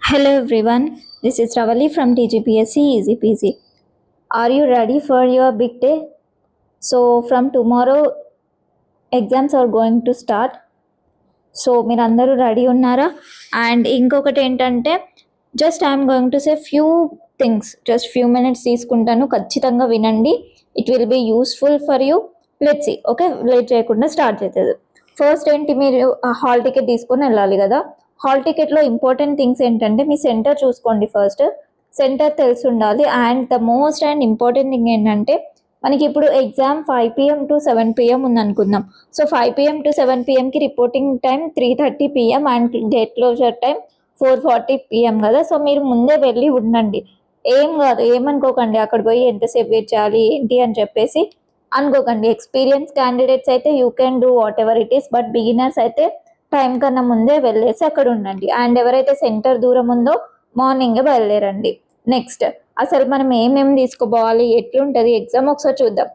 Hello everyone, this is Ravali from TGPSC Easy Peasy. Are you ready for your big day? So from tomorrow exams are going to start. So మీరు అందరూ ready ఉన్నారా? And ఇంకొకటి ఏంటంటే just I'm going to say few things, just few minutes తీసుకుంటాను, ఖచ్చితంగా వినండి. It will be useful for you. Let's see. Okay, late చేయకుండా start చేసేది. ఫస్ట్ ఏంటి, మీరు హాల్ టికెట్ తీసుకొని వెళ్ళాలి కదా. హాల్ టికెట్లో ఇంపార్టెంట్ థింగ్స్ ఏంటంటే మీ సెంటర్ చూసుకోండి. ఫస్ట్ సెంటర్ తెలిసి ఉండాలి. And the most and important thing ఏంటంటే మనకి ఇప్పుడు ఎగ్జామ్ 5 PM to 7 PM ఉంది అనుకుందాం. సో 5 PM to 7 PMకి reporting time 3:30 PM and gate closure time 4:40 PM కదా. సో మీరు ముందే వెళ్ళి ఉండండి. ఏం కాదు, ఏమనుకోకండి అక్కడ పోయి ఎంతసేపు వెయిట్ చేయాలి ఏంటి అని చెప్పేసి అనుకోకండి. ఎక్స్పీరియన్స్ క్యాండిడేట్స్ అయితే you can do what ever it is, but beginners అయితే టైం కన్నా ముందే వెళ్ళేసి అక్కడ ఉండండి. అండ్ ఎవరైతే సెంటర్ దూరం ఉందో మార్నింగే బయలుదేరండి. నెక్స్ట్ అసలు మనం ఏమేమి తీసుకోపోవాలి, ఎట్లుంటుంది ఎగ్జామ్ ఒకసారి చూద్దాం.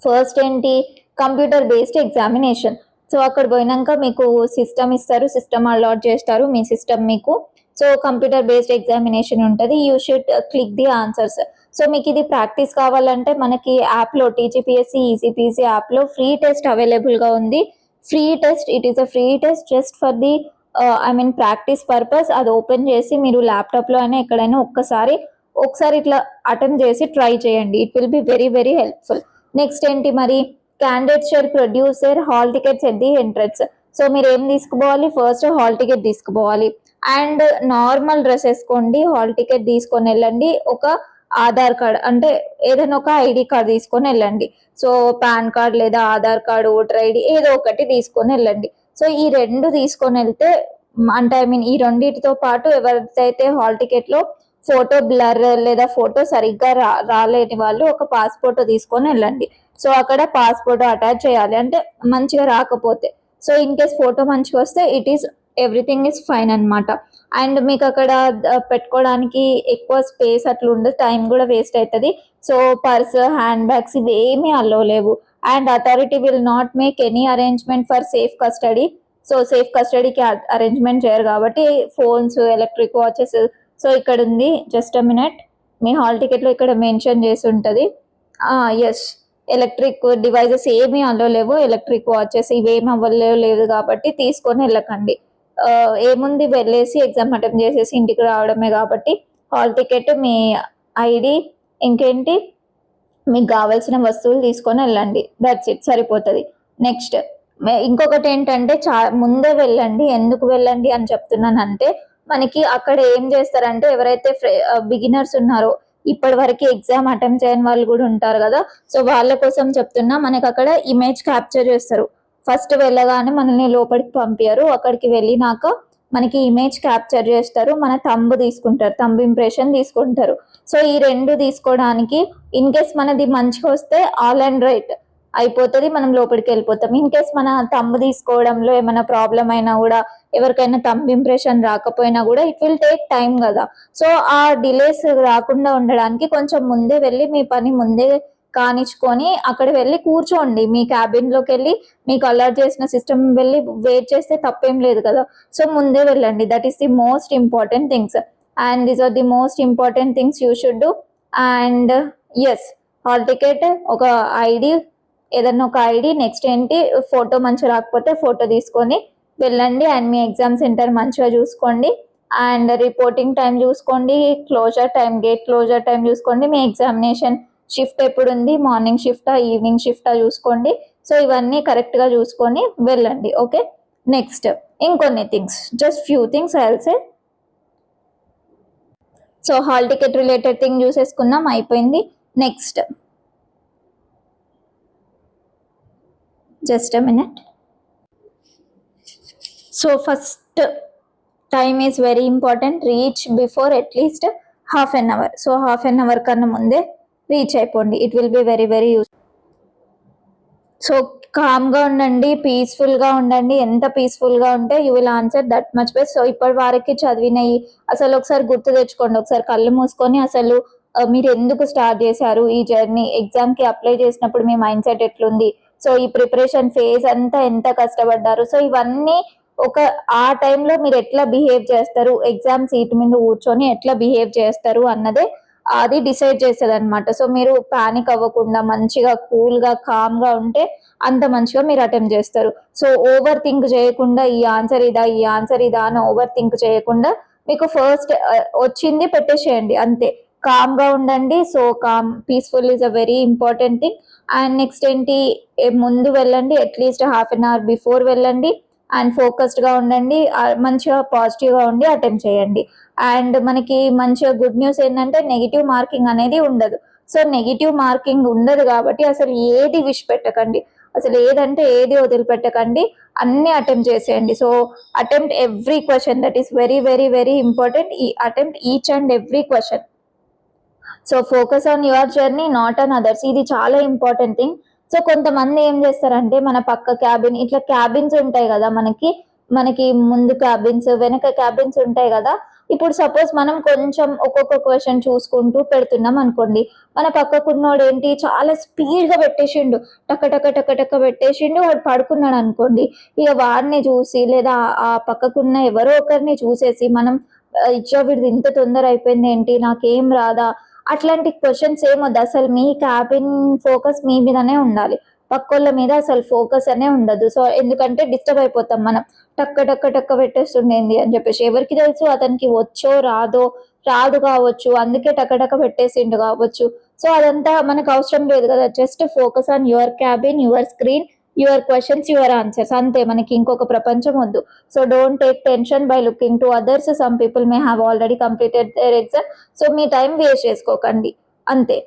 ఫస్ట్ ఏంటి, కంప్యూటర్ బేస్డ్ ఎగ్జామినేషన్. సో అక్కడ పోయినాక మీకు సిస్టమ్ ఇస్తారు, సిస్టమ్ అలాట్ చేస్తారు మీ సిస్టమ్ మీకు. సో కంప్యూటర్ బేస్డ్ ఎగ్జామినేషన్ ఉంటుంది. You should click the answers. So మీకు ఇది ప్రాక్టీస్ కావాలంటే మనకి యాప్లో టీజీపీఎస్సీ ఈజీ పీజీ యాప్లో ఫ్రీ టెస్ట్ అవైలబుల్గా ఉంది. Free test, it is a free test just for the practice purpose. అది ఓపెన్ చేసి మీరు ల్యాప్టాప్లో అయినా ఎక్కడైనా ఒకసారి ఇట్లా అటెంప్ట్ చేసి ట్రై చేయండి. It will be very very helpful. Next ఏంటి మరి, candidates should produce their hall tickets at the entrance. So మీరు ఏం తీసుకుపోవాలి, ఫస్ట్ హాల్ టికెట్ తీసుకుపోవాలి. అండ్ నార్మల్ డ్రెస్ వేసుకోండి. హాల్ టికెట్ తీసుకొని వెళ్ళండి. ఒక ఆధార్ కార్డ్ అంటే ఏదైనా ఒక ఐడి కార్డ్ తీసుకొని వెళ్ళండి. సో పాన్ కార్డ్ లేదా ఆధార్ కార్డ్, ఓటర్ ఐడి ఏదో ఒకటి తీసుకొని వెళ్ళండి. సో ఈ రెండు తీసుకొని వెళ్తే అంటే ఈ రెండింటితో పాటు ఎవరిదైతే హాల్ టికెట్లో ఫోటో బ్లర్ లేదా ఫోటో సరిగ్గా రాలేని వాళ్ళు ఒక పాస్పోర్ట్ తీసుకొని వెళ్ళండి. సో అక్కడ పాస్పోర్ట్ అటాచ్ చేయాలి, అంటే మంచిగా రాకపోతే. సో ఇన్ కేస్ ఫోటో మంచిగా వస్తే it is everything is fine అనమాట. అండ్ మీకు అక్కడ పెట్టుకోవడానికి ఎక్కువ స్పేస్ అట్లా ఉండదు, టైం కూడా వేస్ట్ అవుతుంది. సో పర్స్, హ్యాండ్ బ్యాగ్స్ ఇవి ఏమీ అలో లేవు. And authority will not make any arrangement for safe custody. So safe కస్టడీకి అరేంజ్మెంట్ చేయరు కాబట్టి ఫోన్స్, ఎలక్ట్రిక్ వాచెస్. సో ఇక్కడ ఉంది, జస్ట్ అ మినిట్, మీ హాల్ టికెట్లో ఇక్కడ మెన్షన్ చేసి ఉంటుంది. ఎస్, ఎలక్ట్రిక్ డివైజెస్ ఏమీ అలో లేవు. ఎలక్ట్రిక్ వాచెస్ ఇవేమి అవ్వలేదు కాబట్టి తీసుకొని వెళ్ళకండి. ఏముంది, వెళ్ళేసి ఎగ్జామ్ అటెంప్ట్ చేసేసి ఇంటికి రావడమే కాబట్టి హాల్ టికెట్, మీ ఐడి, ఇంకేంటి మీకు కావాల్సిన వస్తువులు తీసుకొని వెళ్ళండి. దట్స్ ఇట్, సరిపోతుంది. నెక్స్ట్ ఇంకొకటి ఏంటంటే ముందే వెళ్ళండి. ఎందుకు వెళ్ళండి అని చెప్తున్నానంటే మనకి అక్కడ ఏం చేస్తారంటే ఎవరైతే బిగినర్స్ ఉన్నారో, ఇప్పటి వరకు ఎగ్జామ్ అటెంప్ట్ చేయని వాళ్ళు కూడా ఉంటారు కదా. సో వాళ్ళ కోసం చెప్తున్నా, మనకి అక్కడ ఇమేజ్ క్యాప్చర్ చేస్తారు. ఫస్ట్ వెళ్ళగానే మనల్ని లోపలికి పంపించారు. అక్కడికి వెళ్ళినాక మనకి ఇమేజ్ క్యాప్చర్ చేస్తారు, మన థంబ్ తీసుకుంటారు, థంబ్ ఇంప్రెషన్ తీసుకుంటారు. సో ఈ రెండు తీసుకోవడానికి ఇన్ కేస్ మనది మంచిగా వస్తే ఆల్ అండ్ రైట్ అయిపోతుంది, మనం లోపలికి వెళ్ళిపోతాం. ఇన్ కేస్ మన థంబ్ తీసుకోవడంలో ఏమైనా ప్రాబ్లం అయినా కూడా, ఎవరికైనా థంబ్ ఇంప్రెషన్ రాకపోయినా కూడా ఇట్ విల్ టేక్ టైం కదా. సో ఆ డిలేస్ రాకుండా ఉండడానికి కొంచెం ముందే వెళ్ళి మీ పని ముందే కానిచ్చుకొని అక్కడ వెళ్ళి కూర్చోండి. మీ క్యాబిన్లోకి వెళ్ళి మీకు అలాట్ చేసిన సిస్టమ్ వెళ్ళి వెయిట్ చేస్తే తప్పేం లేదు కదా. సో ముందే వెళ్ళండి. That is the most important things. And these are the most important things you should do. And yes, hall ticket, ఒక ఐడి, ఏదన్నా ఒక ఐడి. నెక్స్ట్ ఏంటి, ఫోటో మంచిగా రాకపోతే ఫోటో తీసుకొని వెళ్ళండి. అండ్ మీ ఎగ్జామ్ సెంటర్ మంచిగా చూసుకోండి. అండ్ రిపోర్టింగ్ టైం చూసుకోండి, closure time, gate closure time చూసుకోండి. మీ ఎగ్జామినేషన్ షిఫ్ట్ ఎప్పుడు ఉంది, మార్నింగ్ షిఫ్టా ఈవినింగ్ షిఫ్టా చూసుకోండి. సో ఇవన్నీ కరెక్ట్గా చూసుకొని వెళ్ళండి. ఓకే, నెక్స్ట్ ఇంకొన్ని things, just few things I will say. So hall ticket related thing చూసేసుకున్నాం, అయిపోయింది. Next just a minute. So first time is very important. Reach before at least half an hour. So half an hour కన్నా ముందే reach అయిపోండి. It will be very very useful. So కామ్గా ఉండండి, పీస్ఫుల్గా ఉండండి. ఎంత పీస్ఫుల్గా ఉంటే you will answer that much best. So ఇప్పటి వరకు చదివినవి అసలు ఒకసారి గుర్తు తెచ్చుకోండి. ఒకసారి కళ్ళు మూసుకొని అసలు మీరు ఎందుకు స్టార్ట్ చేశారు ఈ జర్నీ, ఎగ్జామ్కి అప్లై చేసినప్పుడు మీ మైండ్ సెట్ ఎట్లుంది, సో ఈ ప్రిపరేషన్ ఫేజ్ అంతా ఎంత కష్టపడ్డారు. సో ఇవన్నీ ఒక ఆ టైంలో మీరు ఎట్లా బిహేవ్ చేస్తారు, ఎగ్జామ్ సీట్ మీద కూర్చొని ఎట్లా బిహేవ్ చేస్తారు అన్నదే అది డిసైడ్ చేస్తుంది అనమాట. సో మీరు పానిక్ అవ్వకుండా మంచిగా కూల్గా కామ్గా ఉంటే అంత మంచిగా మీరు అటెంప్ట్ చేస్తారు. సో ఓవర్ థింక్ చేయకుండా ఈ ఆన్సర్ ఇదా అని ఓవర్ థింక్ చేయకుండా మీకు ఫస్ట్ వచ్చింది పెట్టేసేయండి అంతే. కామ్గా ఉండండి. So peaceful is a very important thing. And next ఏంటి, ముందు వెళ్ళండి, at least half an hour before వెళ్ళండి. అండ్ ఫోకస్డ్గా ఉండండి, మంచిగా పాజిటివ్గా ఉండి అటెంప్ట్ చేయండి. అండ్ మనకి మంచిగా గుడ్ న్యూస్ ఏంటంటే నెగిటివ్ మార్కింగ్ అనేది ఉండదు. సో నెగిటివ్ మార్కింగ్ ఉండదు కాబట్టి అసలు ఏది విష్ పెట్టకండి, అసలు ఏదంటే ఏది వదిలిపెట్టకండి, అన్ని అటెంప్ట్ చేసేయండి. So attempt every question, that is very very very important. ఈ attempt each and every question. So focus on your journey, not on others. ఇది చాలా ఇంపార్టెంట్ థింగ్. సో కొంతమంది ఏం చేస్తారంటే మన పక్క క్యాబిన్, ఇట్లా క్యాబిన్స్ ఉంటాయి కదా మనకి ముందు క్యాబిన్స్ వెనక క్యాబిన్స్ ఉంటాయి కదా. ఇప్పుడు సపోజ్ మనం కొంచెం ఒక్కొక్క క్వశ్చన్ చూసుకుంటూ పెడుతున్నాం అనుకోండి, మన పక్కకున్నోడు ఏంటి చాలా స్పీడ్గా పెట్టేసిండు, టక్క టక్క టక్క టక్క పెట్టేసిండు, వాడు పడుకున్నాడు అనుకోండి. ఇక వాడిని చూసి లేదా ఆ పక్కకున్న ఎవరో ఒకరిని చూసేసి మనం ఇచ్చా వీడిది ఇంత తొందర అయిపోయింది ఏంటి, నాకేం రాదా, అట్లాంటి క్వశ్చన్స్ ఏమొద్దు. అసలు మీ క్యాబిన్ ఫోకస్ మీ మీదనే ఉండాలి, పక్కోళ్ళ మీద అసలు ఫోకస్ అనే ఉండదు. సో ఎందుకంటే డిస్టర్బ్ అయిపోతాం మనం, టక్క టక్క టక్క పెట్టేస్తుండేంది అని చెప్పేసి. ఎవరికి తెలుసు అతనికి వచ్చో రాదు కావచ్చు, అందుకే టక్క టక్క పెట్టేసిండు కావచ్చు. సో అదంతా మనకు అవసరం లేదు కదా. Just focus on your cabin, your screen, your questions, your answers, అంతే. మనకి ఇంకొక ప్రపంచం వద్దు. So don't take tension by looking to others. Some people may have already completed there exam. So me time waste చేసుకోకండి అంతే.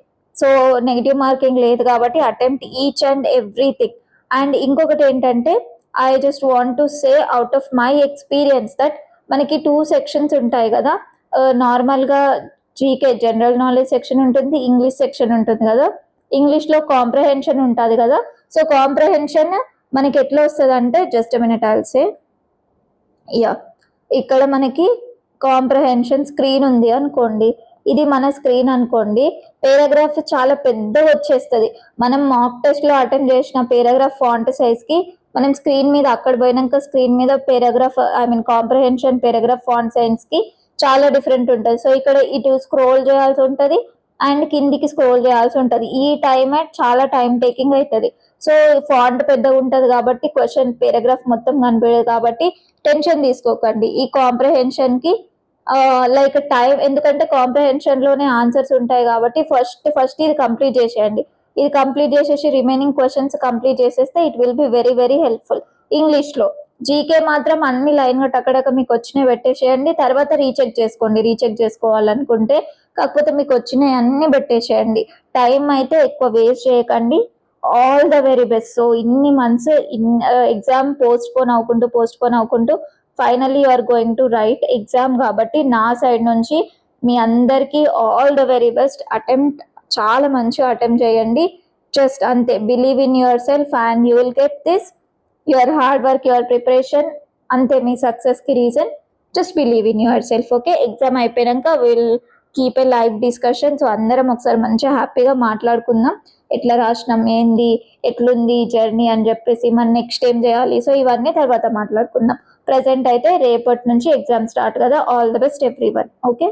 So negative marking లేదు కాబట్టి attempt each and everything. And ఇంకొకటి ఏంటంటే, I just want to say out of my experience that మనకి 2 sections ఉంటాయి కదా. నార్మల్గా జీకే జనరల్ నాలెడ్జ్ సెక్షన్ ఉంటుంది, ఇంగ్లీష్ సెక్షన్ ఉంటుంది కదా. ఇంగ్లీష్లో కాంప్రహెన్షన్ ఉంటుంది కదా. సో కాంప్రహెన్షన్ మనకి ఎట్లా వస్తుంది అంటే, just minute I'll say. Yeah, ఇక్కడ మనకి కాంప్రహెన్షన్ స్క్రీన్ ఉంది అనుకోండి, ఇది మన స్క్రీన్ అనుకోండి. పేరాగ్రాఫ్ చాలా పెద్దగా వచ్చేస్తుంది. మనం మాక్ టెస్ట్లో అటెంప్ట్ చేసిన పేరాగ్రాఫ్ ఫాంట్ సైజ్కి మనం స్క్రీన్ మీద అక్కడ పోయినాక స్క్రీన్ మీద పేరాగ్రాఫ్ కాంప్రహెన్షన్ పేరాగ్రాఫ్ ఫాంట్ సైజ్కి చాలా డిఫరెంట్ ఉంటుంది. సో ఇక్కడ ఇటు స్క్రోల్ చేయాల్సి ఉంటుంది అండ్ కిందికి స్క్రోల్ చేయాల్సి ఉంటుంది. ఈ చాలా టైం టేకింగ్ అవుతుంది. సో ఫాంట్ పెద్దగా ఉంటుంది కాబట్టి క్వశ్చన్ పేరాగ్రాఫ్ మొత్తం కనిపించదు కాబట్టి టెన్షన్ తీసుకోకండి. ఈ కాంప్రహెన్షన్కి లైక్ టైం, ఎందుకంటే కాంప్రహెన్షన్లోనే ఆన్సర్స్ ఉంటాయి కాబట్టి ఫస్ట్ ఇది కంప్లీట్ చేసేయండి. ఇది కంప్లీట్ చేసేసి రిమైనింగ్ క్వశ్చన్స్ కంప్లీట్ చేసేస్తే it will be very very helpful. ఇంగ్లీష్లో జీకే మాత్రం అన్ని లైన్గా టక్కడక్క మీకు వచ్చినవి పెట్టేసేయండి, తర్వాత రీచెక్ చేసుకోండి రీచెక్ చేసుకోవాలనుకుంటే. కాకపోతే మీకు వచ్చినవి అన్ని పెట్టేసేయండి, టైం అయితే ఎక్కువ వేస్ట్ చేయకండి. All the very best. So ఇన్ని మంత్స్ ఎగ్జామ్ పోస్ట్పోన్ అవ్వకుంటూ finally you are going to write exam కాబట్టి నా సైడ్ నుంచి మీ అందరికీ all the very best. Attempt చాలా మంచిగా అటెంప్ట్ చేయండి. జస్ట్ అంతే, believe in yourself and you will get this. Your hard work, your preparation, అంతే మీ సక్సెస్కి రీజన్. జస్ట్ believe in yourself. Okay, exam అయిపోయాక will keep a live discussion. So అందరం ఒకసారి మంచిగా హ్యాపీగా మాట్లాడుకుందాం, ఎట్లా రాసినాం, ఏంది, ఎట్లుంది జర్నీ అని చెప్పేసి, మనం నెక్స్ట్ ఏం చేయాలి. సో ఇవన్నీ తర్వాత మాట్లాడుకుందాం. ప్రజెంట్ అయితే రేపటి నుంచి ఎగ్జామ్ స్టార్ట్ కదా. All the best everyone. Okay.